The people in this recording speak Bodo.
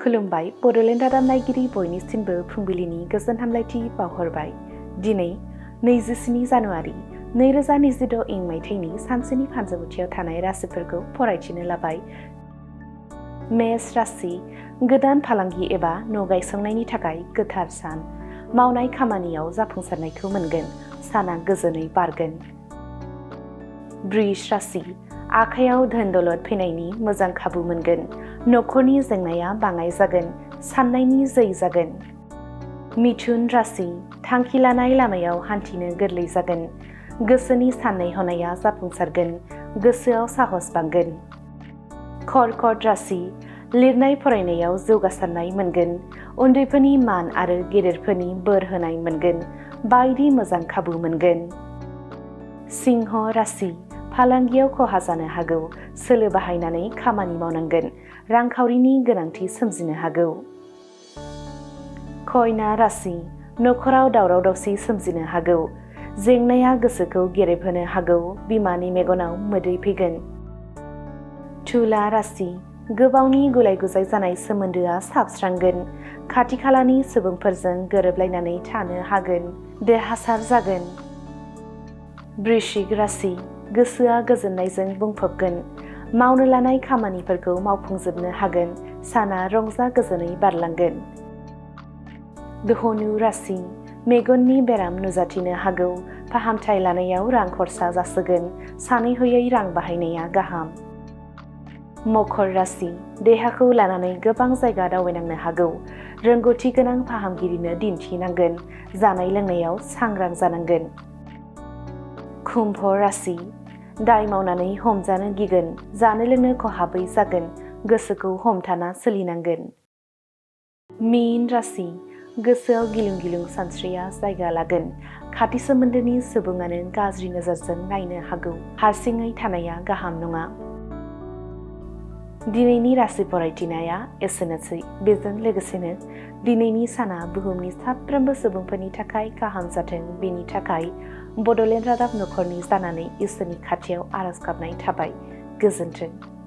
खुलुमबाय बड'लेण्ड रादाब नायगिरि बयनिसिमबो फुंबिलिनि गोजोन हामलायथि बावहरबाय। दिनै 27 जानुवारि 2026 इं मायथाइनि सानसेनि फानजामुथियाव थानाय राशिफोरखौ फरायथिनो लाबाय। मेष राशि, गोदान फालांगि एबा न' गायसंनायनि थाखाय गोथार सान। मावनाय खामानियाव जाफुंसारनायखौ मोनगोन। साना गोजोनै बारगोन। वृष राशि, आखायाव धोन दौलत फैनायनि मोजां खाबु मोनगोन। न'खरनि जेंनाया बाङाय जागोन। साननायनि जै जागोन। मिथुन राशि, थांखि लानाय लामायाव हान्थिनो गोरलै जागोन। गोसोनि साननाय हनाया जाफुंसारगोन। गोसोआव साहस बांगोन। कर्कट राशि, लिरनाय फरायनायाव जौगासारनाय मोनगोन। उन्दैफोरनि मान आरो गेदेरफोरनि बोर होनाय मोनगोन। बायदि मोजां खाबु मोनगोन। सिंह राशि, फालांगियाव खहा जानो हागौ। सोलो बाहायनानै खामानि मावनांगोन। रांखावरिनि गोनांथि सोमजिनो हागौ। कन्या राशि, न'खराव दावराव दावसि सोमजिनो हागौ। जेंनाया गोसोखौ गेरेबहोनो हागौ। बिमानि मेगनाव मोदै फैगोन। तुला राशि, गोबावनि गुलाय गुजाय जानाय सोमोन्दोआ साबस्रांगोन। खाथि खालानि सुबुंफोरजों गोरोबलायनानै थानो हागोन। देरहासार जागोन। वृश्चिक राशि, गोसोआ गोजोननायजों बुंफबगोन। मावनो लानाय खामानिफोरखौ मावफुंजोबनो हागोन। साना रंजा गोजोनै बारलांगोन। धनु राशि, मेगननि बेराम नुजाथिनो हागौ। फाहामथाय लानायाव रां खरसा जासोगोन। सानै हयै रां बाहायनाया गाहाम। मकर राशि, देहाखौ लानानै गोबां जायगा दावबायनांनो हागौ। रोंगौथि गोनां फाहामगिरिनो दिन्थिनांगोन। जानाय लोंनायाव सांग्रां जानांगोन। कुम्भ राशि, दाय मावनानै हमजानो गिगोन। जानो लोंनो खहाबै जागोन। गोसोखौ हमथाना सोलिनांगोन। मीन राशि, गोसोआव गिलुं गिलुं सानस्रिया जायगा लागोन। खाथि सोमोन्दोनि सुबुङानो गाज्रि नोजोरजों नायनो हागौ। हारसिङै थानाया गाहाम नङा। दिनैनि राशि फरायथिनाया एसेनोसै। बेजों लोगोसेनो दिनैनि साना बुहुमनि साफ्रोमबो सुबुंफोरनि थाखाय गाहाम जाथों, बेनि थाखाय बड'लेण्ड रादाब नखरनि जानानै इसोरनि खाथियाव आरज गाबनाय थाबाय। गोजोन्थों।